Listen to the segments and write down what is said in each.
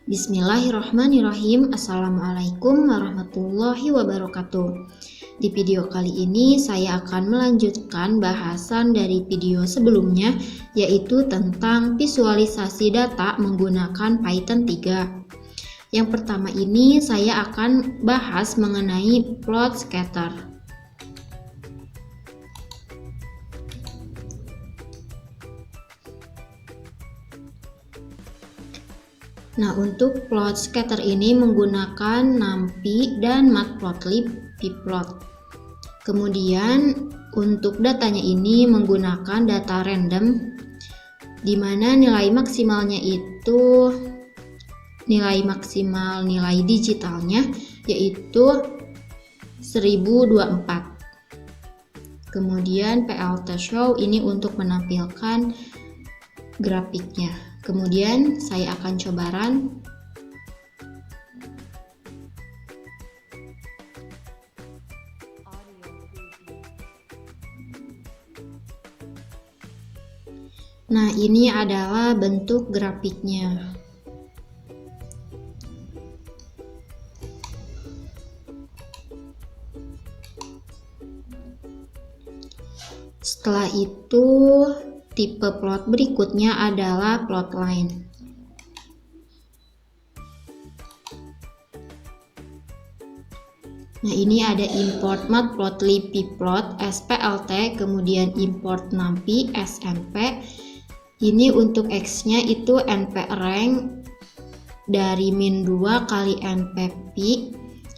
Bismillahirrahmanirrahim. Assalamualaikum warahmatullahi wabarakatuh. Di video kali ini saya akan melanjutkan bahasan dari video sebelumnya, yaitu tentang visualisasi data menggunakan Python 3. Yang pertama ini saya akan bahas mengenai plot scatter. Nah, untuk plot scatter ini menggunakan NumPy dan Matplotlib pplot. Kemudian untuk datanya ini menggunakan data random, di mana nilai maksimalnya itu nilai maksimal nilai digitalnya yaitu 1024. Kemudian plt show ini untuk menampilkan grafiknya. Kemudian saya akan coba run. Nah, ini adalah bentuk grafiknya. Setelah itu, tipe plot berikutnya adalah plot line. Nah, ini ada import matplotlib pplot splt, kemudian import numpy smp. Ini untuk x-nya itu nprank dari min 2 kali npp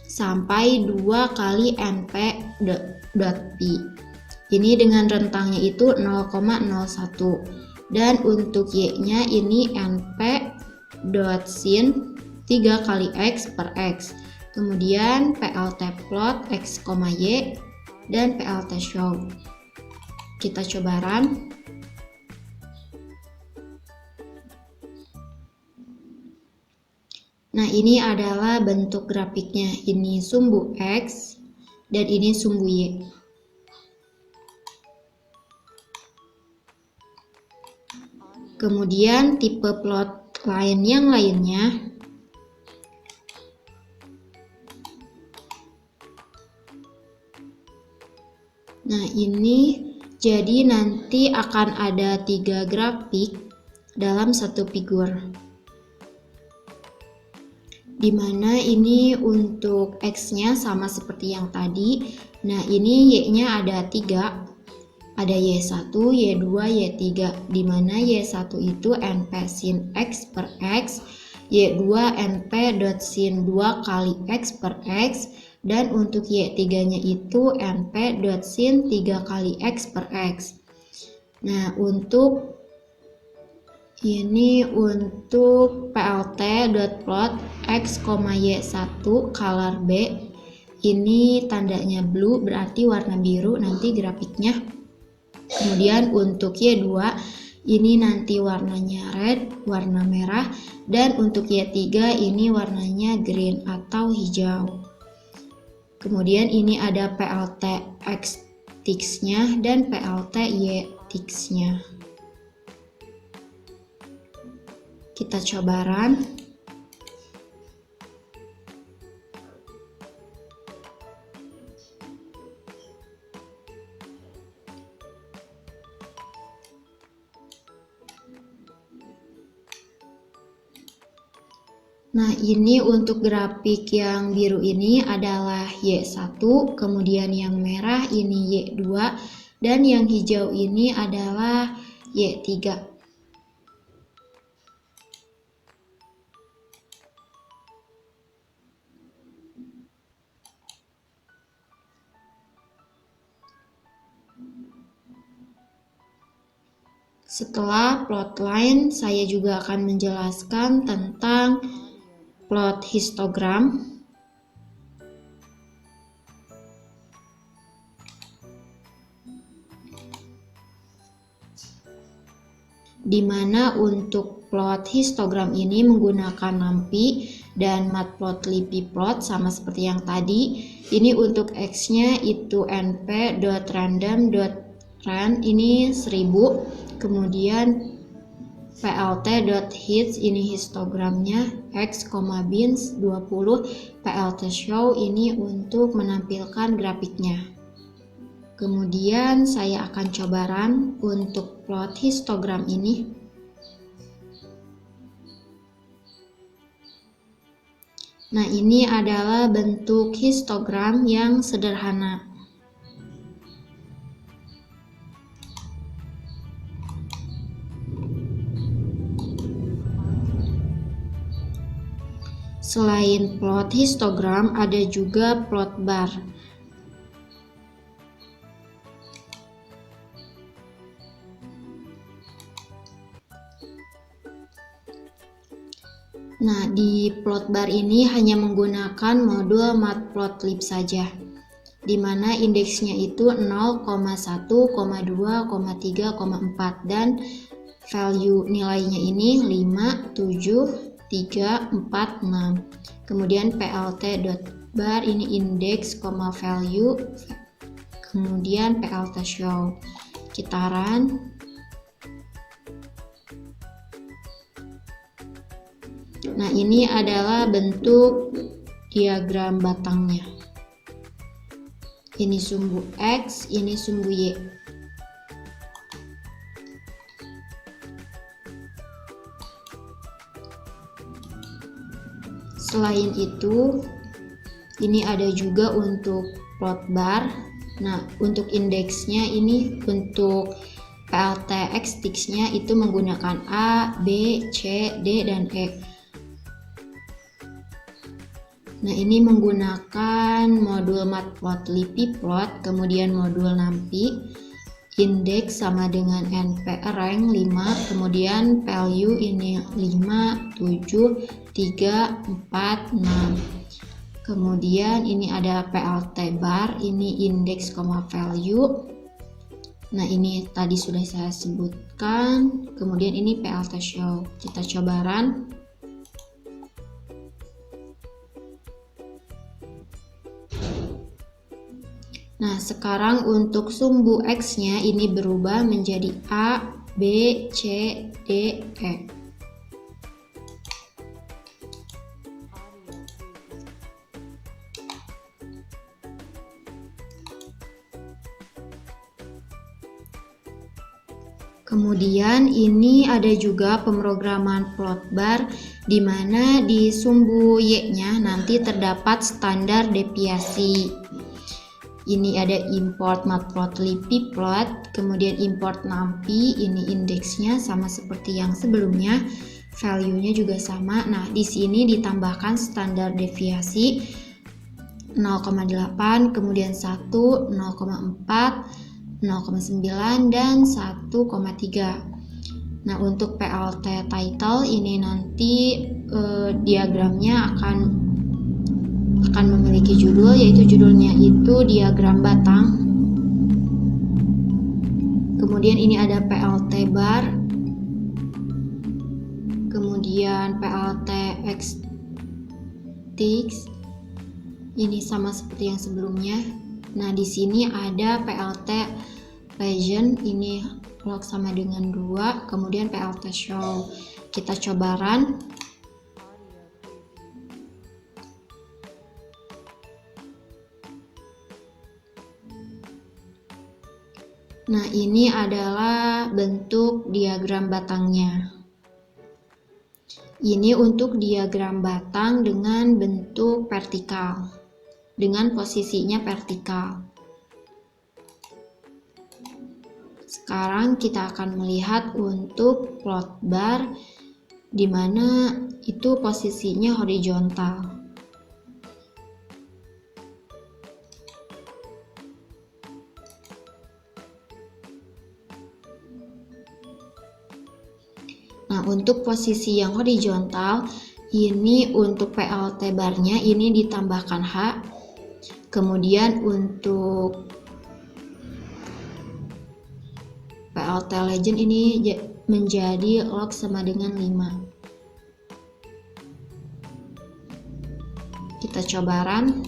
sampai 2 kali np.p. Ini dengan rentangnya itu 0,01, dan untuk y-nya ini np.sin 3 kali x per x. Kemudian plt plot x, y dan plt show. Kita coba run. Nah, ini adalah bentuk grafiknya. Ini sumbu x dan ini sumbu y. Kemudian tipe plot line yang lainnya nah, ini jadi nanti akan ada 3 grafik dalam satu figur, dimana ini untuk x-nya sama seperti yang tadi. Nah, ini y-nya ada 3, ada y1, y2, y3, dimana y1 itu np sin x per x, y2 np.sin 2 kali x per x, dan untuk y3-nya itu np.sin 3 kali x per x. Nah, untuk ini untuk plt.plot x, y1 color B, ini tandanya blue berarti warna biru nanti grafiknya. Kemudian untuk y2 ini nanti warnanya red, warna merah, dan untuk y3 ini warnanya green atau hijau. Kemudian ini ada plt x ticks-nya dan plt y ticks-nya. Kita coba run. Nah, ini untuk grafik yang biru ini adalah Y1, kemudian yang merah ini Y2, dan yang hijau ini adalah Y3. Setelah plot line, saya juga akan menjelaskan tentang plot histogram, di mana untuk plot histogram ini menggunakan NumPy dan Matplotlib pplot sama seperti yang tadi. Ini untuk x-nya itu np.random.ran ini 1000, kemudian plt.hits ini histogramnya, x, bins 20, plt show ini untuk menampilkan grafiknya. Kemudian saya akan coba run untuk plot histogram ini. Nah, ini adalah bentuk histogram yang sederhana. Selain plot histogram, ada juga plot bar. Nah, di plot bar ini hanya menggunakan modul matplotlib saja, di mana indeksnya itu 0,1, 2, 3, 4 dan value nilainya ini 5, 7, 3, 4, 6. Kemudian plt.bar ini indeks, value, kemudian plt show. Kita run. Nah, ini adalah bentuk diagram batangnya. Ini sumbu X, ini sumbu Y. Selain itu, ini ada juga untuk plot bar. Nah, untuk indeksnya ini untuk plt x-tix-nya itu menggunakan A, B, C, D, dan E. Nah, ini menggunakan modul matplotlib plot, kemudian modul numpy, indeks sama dengan np rank 5, kemudian value ini 5, 7, 3, 4, 6. Kemudian ini ada plt bar, ini indeks, value. Nah, ini tadi sudah saya sebutkan. Kemudian ini plt show. Kita coba run. Nah, sekarang untuk sumbu X-nya ini berubah menjadi A, B, C, D, E. Kemudian ini ada juga pemrograman plot bar di mana di sumbu Y-nya nanti terdapat standar deviasi. Ini ada import matplotlib plot, kemudian import numpy, ini indeksnya sama seperti yang sebelumnya, value-nya juga sama. Nah, di sini ditambahkan standar deviasi 0,8, kemudian 1, 0,4, 0,9 dan 1,3. Nah, untuk plt title ini nanti diagramnya akan memiliki judul, yaitu judulnya itu diagram batang. Kemudian ini ada plt bar, kemudian plt x-tix, ini sama seperti yang sebelumnya. Nah, di sini ada plt legend, ini log sama dengan 2, kemudian plt show. Kita coba run. Nah, ini adalah bentuk diagram batangnya. Ini untuk diagram batang dengan bentuk vertikal, dengan posisinya vertikal. Sekarang kita akan melihat untuk plot bar, di mana itu posisinya horizontal. Nah, untuk posisi yang horizontal, ini untuk plt barnya ini ditambahkan H. Kemudian untuk plt legend ini menjadi log sama dengan 5. Kita coba run.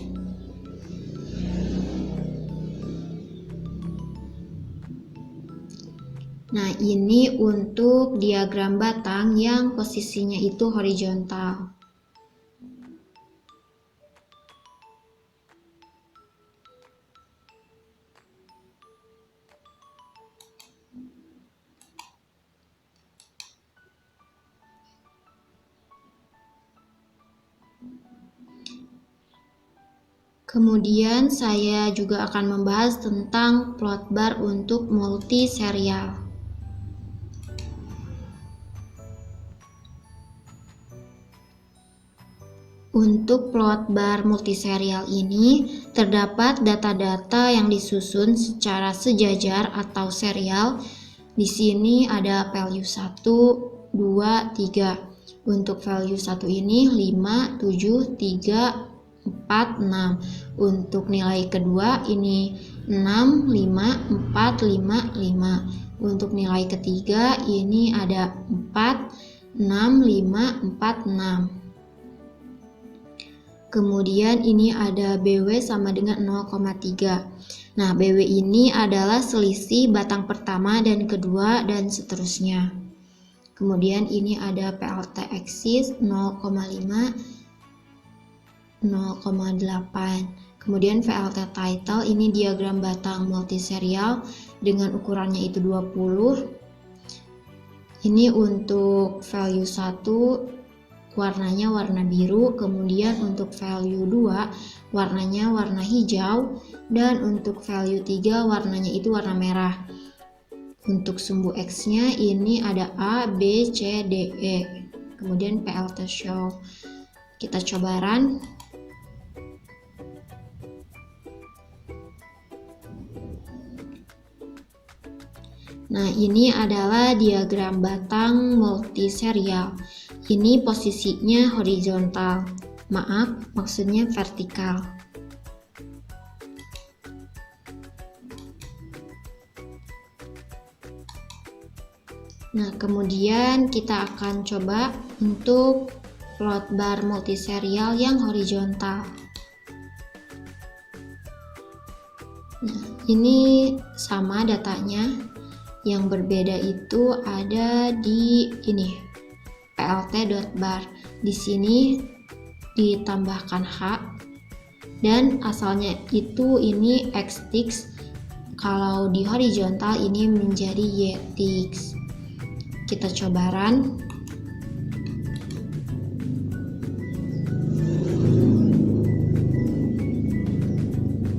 Nah, ini untuk diagram batang yang posisinya itu horizontal. Kemudian saya juga akan membahas tentang plot bar untuk multi serial. Untuk plot bar multiserial ini, terdapat data-data yang disusun secara sejajar atau serial. Di sini ada value 1, 2, 3. Untuk value 1 ini 5, 7, 3, 4, 6. Untuk nilai kedua ini 6, 5, 4, 5, 5. Untuk nilai ketiga ini ada 4, 6, 5, 4, 6. Kemudian ini ada BW sama dengan 0,3. Nah, BW ini adalah selisih batang pertama dan kedua dan seterusnya. Kemudian ini ada PLT axis 0,5, 0,8. Kemudian VLT title ini diagram batang multiserial dengan ukurannya itu 20. Ini untuk value 1 warnanya warna biru, kemudian untuk value 2 warnanya warna hijau, dan untuk value 3 warnanya itu warna merah. Untuk sumbu X-nya ini ada A, B, C, D, E. Kemudian PLT show. Kita coba run. Nah, ini adalah diagram batang multiserial. Ini posisinya horizontal. Maaf, maksudnya vertikal. Nah, kemudian kita akan coba untuk plot bar multiserial yang horizontal. Nah, ini sama datanya. Yang berbeda itu ada di ini. PLT.bar. Di sini ditambahkan H dan asalnya itu ini X-tix. Kalau di horizontal ini menjadi Y-tix. Kita coba run.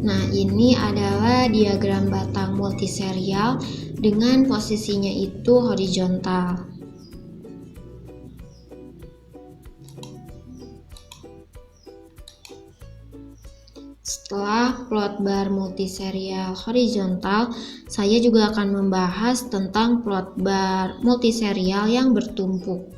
Nah, ini adalah diagram batang multiserial dengan posisinya itu horizontal. Setelah plot bar multiserial horizontal, saya juga akan membahas tentang plot bar multiserial yang bertumpuk.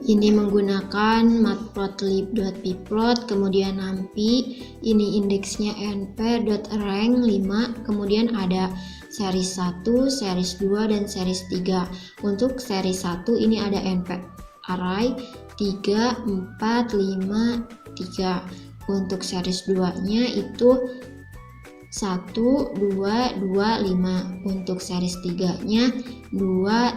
Ini menggunakan matplotlib.pplot, kemudian NumPy, ini indeksnya np.rank 5, kemudian ada series 1, series 2, dan series 3. Untuk series 1 ini ada np array 3, 4, 5, 3. Untuk series 2-nya itu 1, 2, 2, 5. Untuk series 3-nya 2,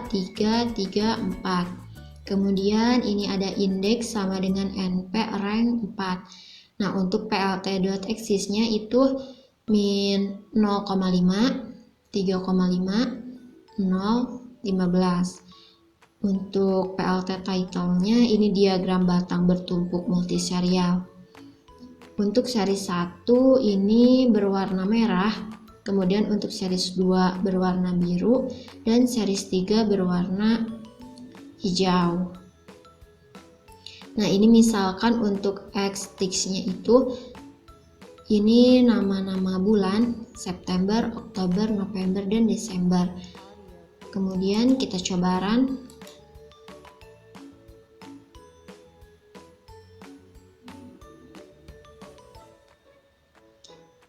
3, 3, 4. Kemudian ini ada indeks sama dengan np rank 4. Nah, untuk plt.axis-nya itu min 0,5, 3,5, 0, 15. Untuk plt title-nya ini diagram batang bertumpuk multiserial. Untuk series 1 ini berwarna merah, kemudian untuk series 2 berwarna biru, dan series 3 berwarna hijau. Nah, ini misalkan untuk X-tix-nya itu ini nama-nama bulan September, Oktober, November, dan Desember. Kemudian kita coba run.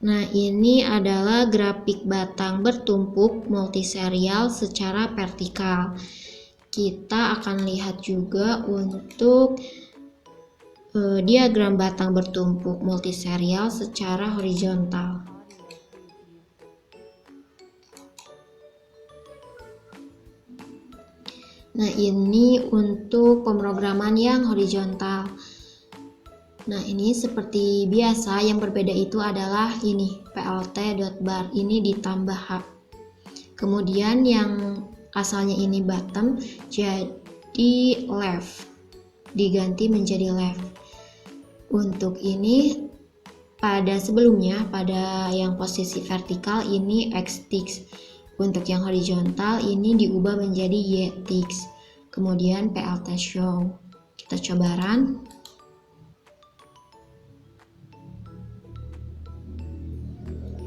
Nah, ini adalah grafik batang bertumpuk multiserial secara vertikal. kita akan lihat juga untuk diagram batang bertumpuk multiserial secara horizontal. Nah, ini untuk pemrograman yang horizontal. Nah, ini seperti biasa, yang berbeda itu adalah ini plt.bar ini ditambah H. Kemudian yang asalnya ini bottom jadi left, diganti menjadi left. Untuk ini pada sebelumnya, pada yang posisi vertikal ini X-Tix. Untuk yang horizontal ini diubah menjadi Y-Tix. Kemudian PLT show. Kita coba run.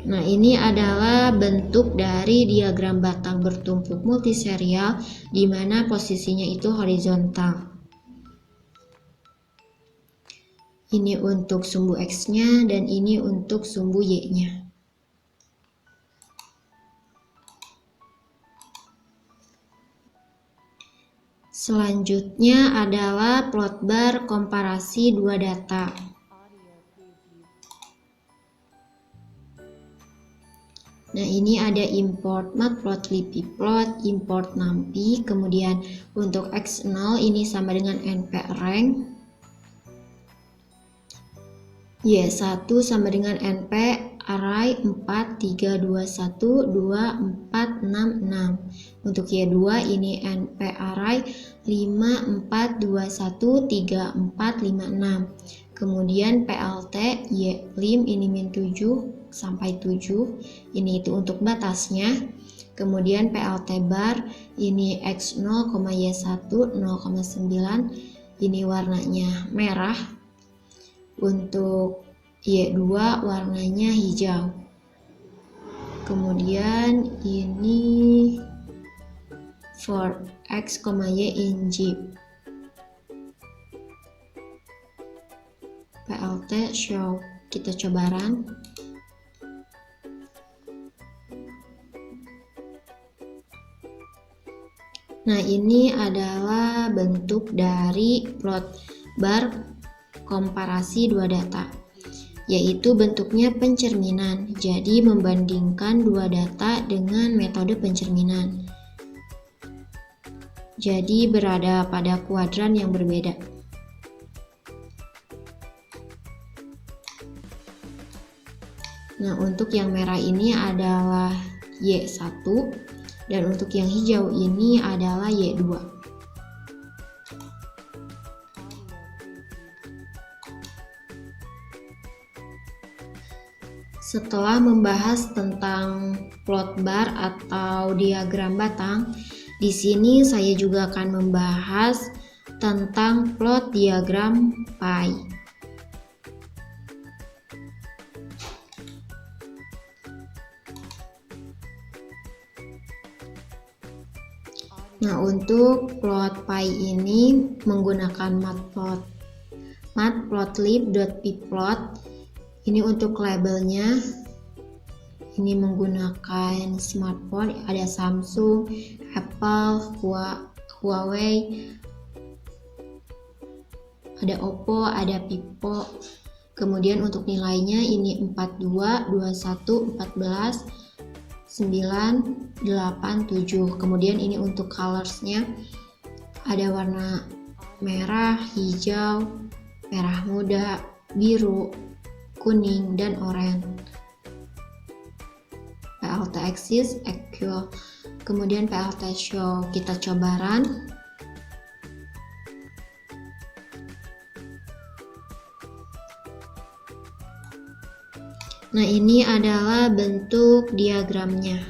Nah, ini adalah bentuk dari diagram batang bertumpuk multiserial di mana posisinya itu horizontal. Ini untuk sumbu X-nya dan ini untuk sumbu Y-nya. Selanjutnya adalah plot bar komparasi dua data. Nah, ini ada import matplotlib plot, import numpy, kemudian untuk X0 ini sama dengan np-rank, Y1 sama dengan np array 4, 3, 2, 1, 2, 4, 6, 6. Untuk Y2 ini np array 5, 4, 2, 1, 3, 4, 5, 6. Kemudian plt y5 ini min 7 sampai 7. Ini itu untuk batasnya. Kemudian plt bar ini x0, y1, 0,9. Ini warnanya merah. Untuk Y2 warnanya hijau. Kemudian ini for X, Y in zip. PLT show. Kita coba run. Nah, ini adalah bentuk dari plot bar komparasi dua data, yaitu bentuknya pencerminan. Jadi membandingkan dua data dengan metode pencerminan. Jadi berada pada kuadran yang berbeda. Nah, untuk yang merah ini adalah Y1 dan untuk yang hijau ini adalah Y2. Setelah membahas tentang plot bar atau diagram batang, di sini saya juga akan membahas tentang plot diagram pie. Nah, untuk plot pie ini menggunakan matplotlib.pplot. Ini untuk labelnya, ini menggunakan smartphone, ada Samsung, Apple, Huawei, ada Oppo, ada Vivo. Kemudian untuk nilainya ini 42, 21, 14, 9, 8, 7. Kemudian ini untuk colorsnya, ada warna merah, hijau, merah muda, biru, kuning, dan oranye. PLT axis, equal. Kemudian PLT show. Kita coba run. Nah, ini adalah bentuk diagramnya.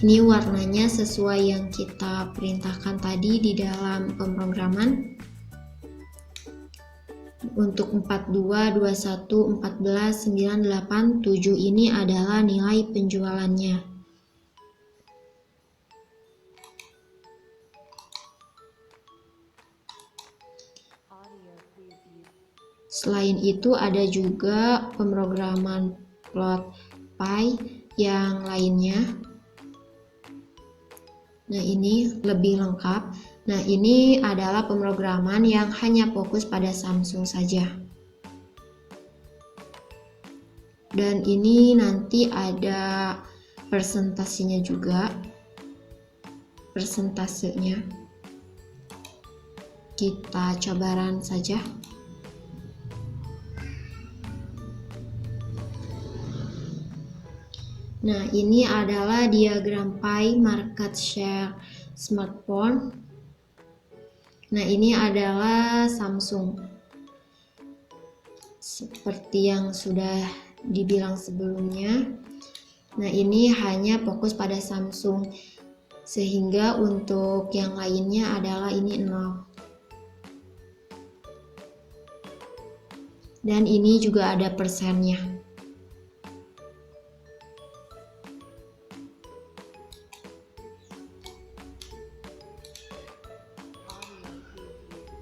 Ini warnanya sesuai yang kita perintahkan tadi di dalam pemrograman. Untuk 42, 21, 14, 9, 8, 7 ini adalah nilai penjualannya. Selain itu ada juga pemrograman plot pie yang lainnya. Nah, ini lebih lengkap. Nah, ini adalah pemrograman yang hanya fokus pada Samsung saja. Dan ini nanti ada persentasenya juga. Persentasenya. Kita coba run saja. Nah, ini adalah diagram pie market share smartphone. Nah, ini adalah Samsung. Seperti yang sudah dibilang sebelumnya. Nah, ini hanya fokus pada Samsung. Sehingga untuk yang lainnya adalah ini 0. Dan ini juga ada persennya.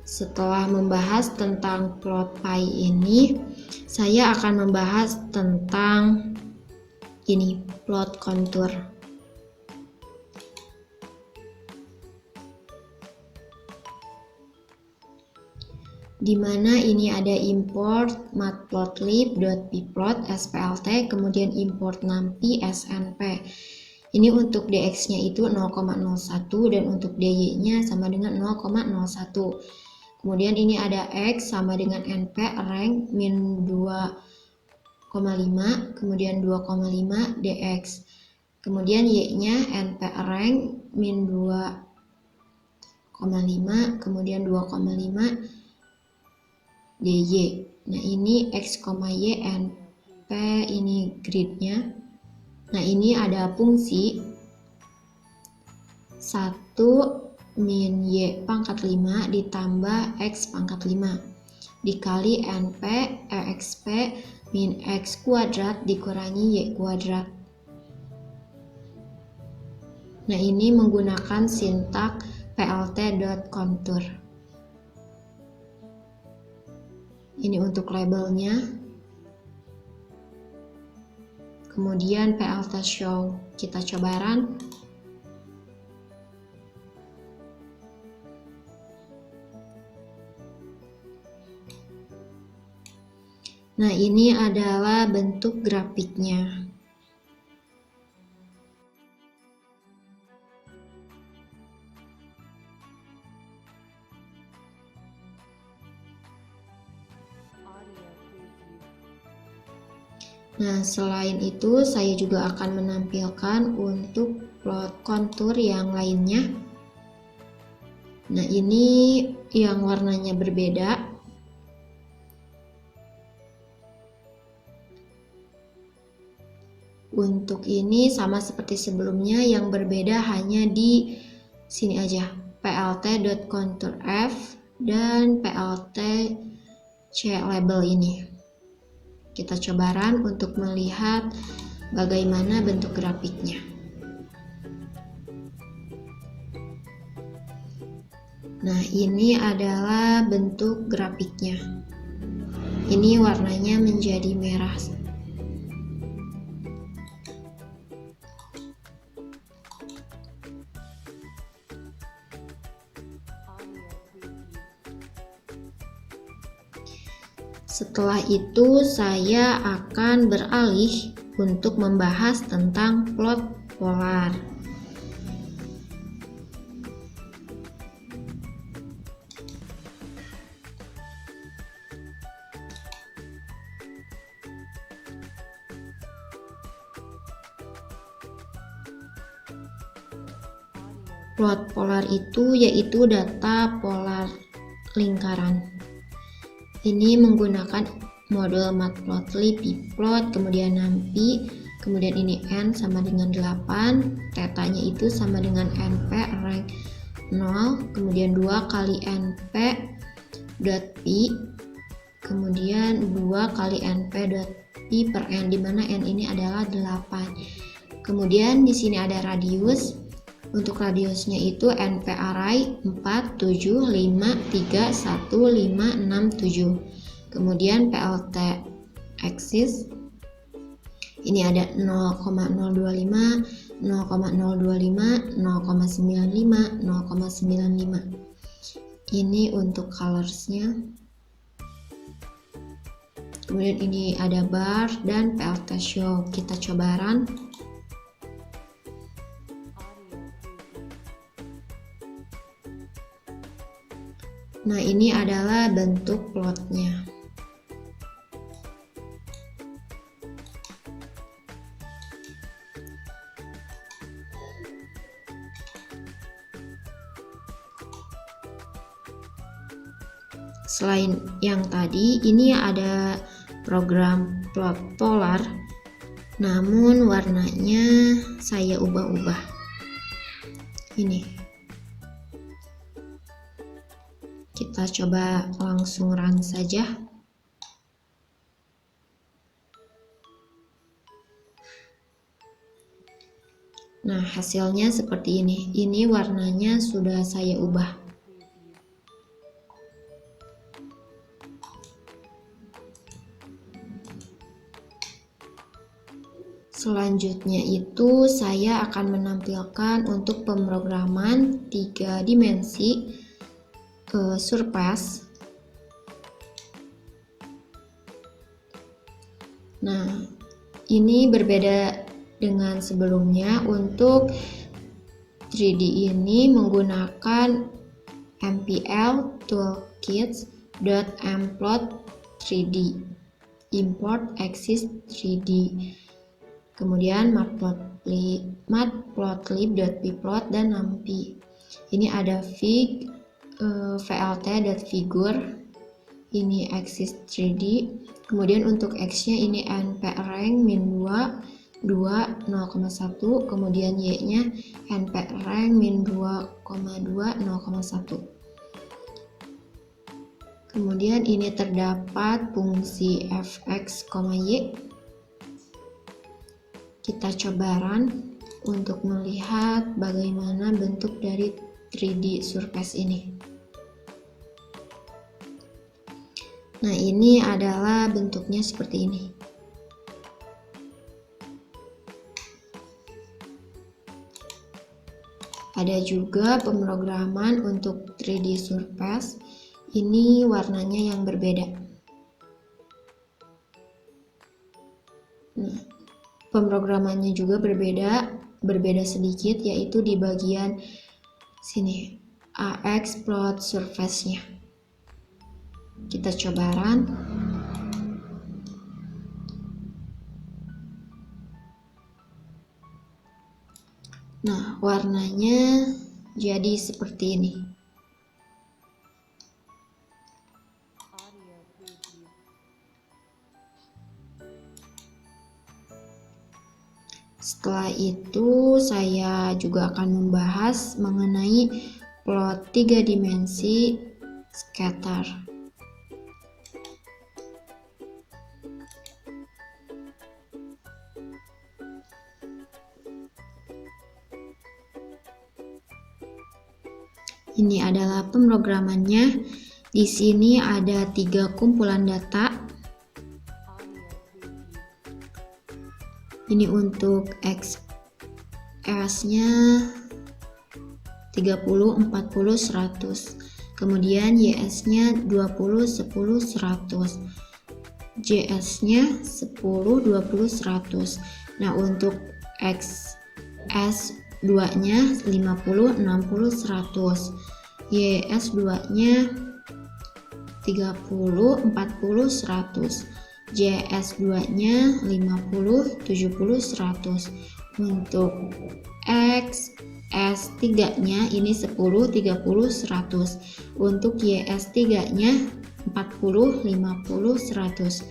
Setelah membahas tentang plot pie ini, saya akan membahas tentang ini, plot kontur. Di mana ini ada import matplotlib.pplot splt, kemudian import numpy snp. Ini untuk dx-nya itu 0,01 dan untuk dy-nya sama dengan 0,01. Kemudian ini ada x sama dengan np rank min 2,5, kemudian 2,5 dx. Kemudian y-nya np rank min 2,5, kemudian 2,5 dy. Nah, ini x, y, np, ini grid-nya. Nah, ini ada fungsi 1 min y pangkat 5 ditambah x pangkat 5 dikali np exp min x kuadrat dikurangi y kuadrat. Nah, ini menggunakan sintak plt.contour. Ini untuk labelnya. Kemudian plt show, kita coba run. Nah, ini adalah bentuk grafiknya. Nah, selain itu saya juga akan menampilkan untuk plot kontur yang lainnya. Nah, ini yang warnanya berbeda. Untuk ini sama seperti sebelumnya, yang berbeda hanya di sini aja, plt.contourf dan plt clabel ini. Kita coba run untuk melihat bagaimana bentuk grafiknya. Nah, ini adalah bentuk grafiknya. Ini warnanya menjadi merah. Setelah itu saya akan beralih untuk membahas tentang plot polar. Plot polar itu yaitu data polar lingkaran. Ini menggunakan model matplotlib, pplot, kemudian numpy, kemudian ini n sama dengan 8, tetanya itu sama dengan np rank 0, kemudian 2 kali np dot pi, kemudian 2 kali np dot pi per n, dimana n ini adalah 8. Kemudian di sini ada radius. Untuk radiusnya itu np array 4, 7, 5, 3, 1, 5, 6, 7. Kemudian plt axis ini ada 0,025, 0,025, 0,95, 0,95. Ini untuk colorsnya. Kemudian ini ada bar dan PLT show. Kita coba run. Nah, ini adalah bentuk plotnya. Selain yang tadi, ini ada program plot polar, namun warnanya saya ubah-ubah. Ini. Kita coba langsung run saja. Nah, hasilnya seperti ini. Ini warnanya sudah saya ubah. Selanjutnya itu saya akan menampilkan untuk pemrograman 3 dimensi surface. Nah, ini berbeda dengan sebelumnya. Untuk 3D ini menggunakan MPL toolkits.mplot3d import axis 3D, kemudian matplotlib.pplot dan numpy. Ini ada fig, vlt.figure, ini axis 3D. Kemudian untuk x-nya ini nprank -2, 2, 0,1, kemudian y-nya nprank -2,2, 0,1. Kemudian ini terdapat fungsi fx, y. Kita coba run untuk melihat bagaimana bentuk dari 3D surface ini. Nah, ini adalah bentuknya seperti ini. Ada juga pemrograman untuk 3D surface. Ini warnanya yang berbeda. Nah, pemrogramannya juga berbeda sedikit, yaitu di bagian sini, AX plot surface-nya. Kita coba run. Nah, warnanya jadi seperti ini. Setelah itu, saya juga akan membahas mengenai plot 3 dimensi scatter. Ini adalah pemrogramannya. Di sini ada 3 kumpulan data. Ini untuk XS-nya 30, 40, 100. Kemudian YS-nya 20, 10, 100. JS-nya 10, 20, 100. Nah, untuk XS2-nya 50, 60, 100. YS2-nya 30, 40, 100. JS2-nya 50, 70, 100. Untuk XS3-nya ini 10, 30, 100. Untuk YS3-nya 40, 50, 100.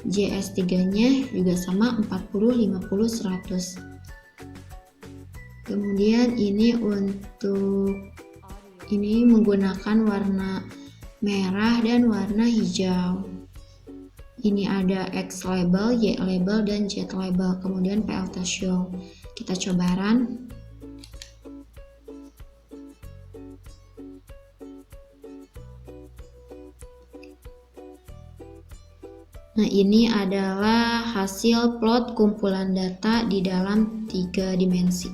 JS3-nya juga sama 40, 50, 100. Kemudian ini untuk ini menggunakan warna merah dan warna hijau. Ini ada X label, Y label, dan Z label. Kemudian PLT show. Kita coba run. Nah, ini adalah hasil plot kumpulan data di dalam 3 dimensi.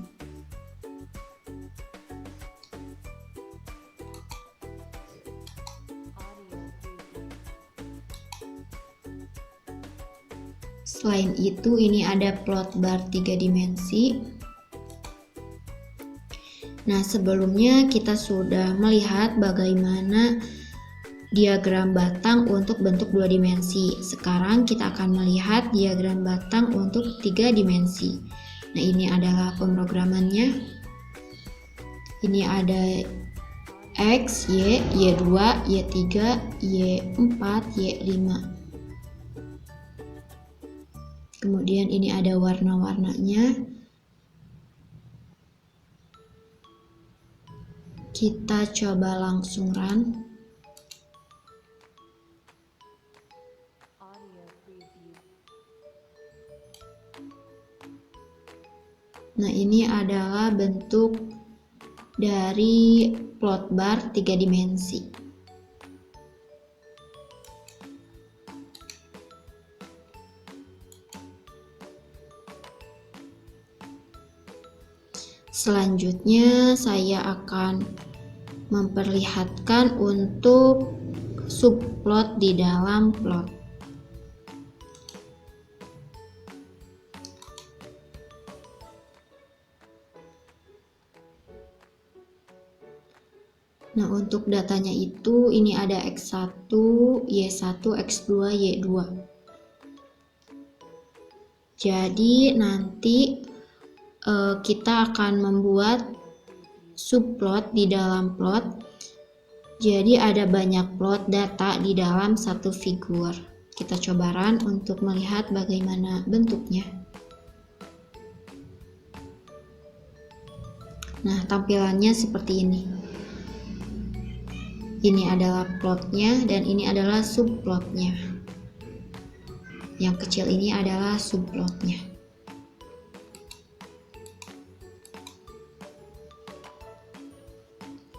Selain itu, ini ada plot bar 3 dimensi. Nah, sebelumnya kita sudah melihat bagaimana diagram batang untuk bentuk 2 dimensi. Sekarang kita akan melihat diagram batang untuk 3 dimensi. Nah, ini adalah pemrogramannya. Ini ada X, Y, Y2, Y3, Y4, Y5. Kemudian ini ada warna-warnanya. Kita coba langsung run. Nah, ini adalah bentuk dari plot bar 3 dimensi. Selanjutnya saya akan memperlihatkan untuk subplot di dalam plot. Nah, untuk datanya itu ini ada X1, Y1, X2, Y2. Jadi nanti kita akan membuat subplot di dalam plot. Jadi ada banyak plot data di dalam satu figur. Kita coba run untuk melihat bagaimana bentuknya. Nah, tampilannya seperti ini. Ini adalah plotnya dan ini adalah subplotnya. Yang kecil ini adalah subplotnya.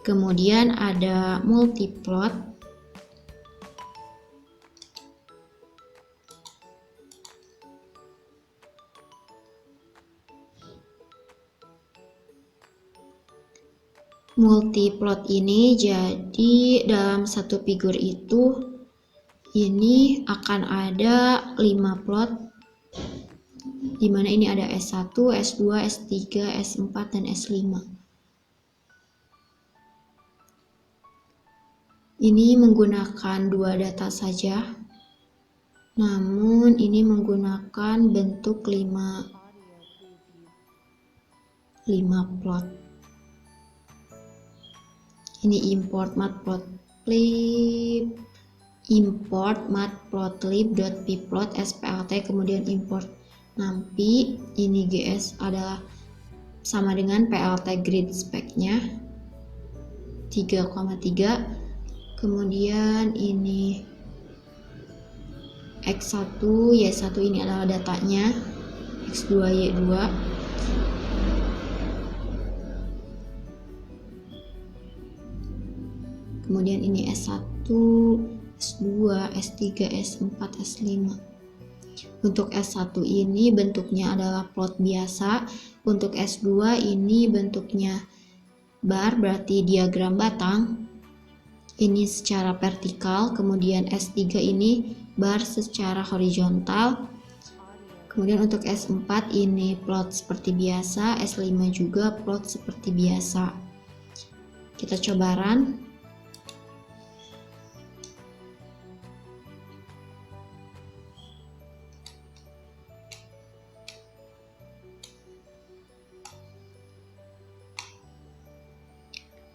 Kemudian ada multiplot. Multiplot ini jadi dalam satu figur itu ini akan ada 5 plot, dimana ini ada S1, S2, S3, S4, dan S5. Ini menggunakan 2 data saja, namun ini menggunakan bentuk 5 plot. Ini import matplotlib, import matplotlib.pplot splt, kemudian import nampi. Ini gs adalah sama dengan plt grid spec-nya 3,3. Kemudian ini X1, Y1 ini adalah datanya, X2, Y2. Kemudian ini S1, S2, S3, S4, S5. Untuk S1 ini bentuknya adalah plot biasa. Untuk S2 ini bentuknya bar, berarti diagram batang. Ini secara vertikal. Kemudian S3 ini bar secara horizontal. Kemudian untuk S4 ini plot seperti biasa. S5 juga plot seperti biasa. Kita coba run.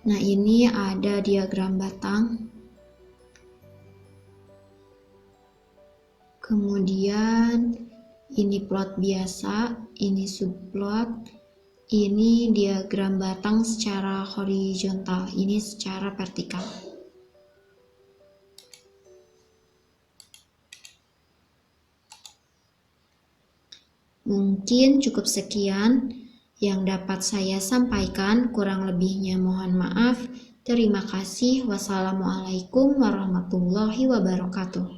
Nah, ini ada diagram batang. Kemudian ini plot biasa, ini subplot, ini diagram batang secara horizontal, ini secara vertikal. Mungkin cukup sekian yang dapat saya sampaikan, kurang lebihnya mohon maaf. Terima kasih. Wassalamualaikum warahmatullahi wabarakatuh.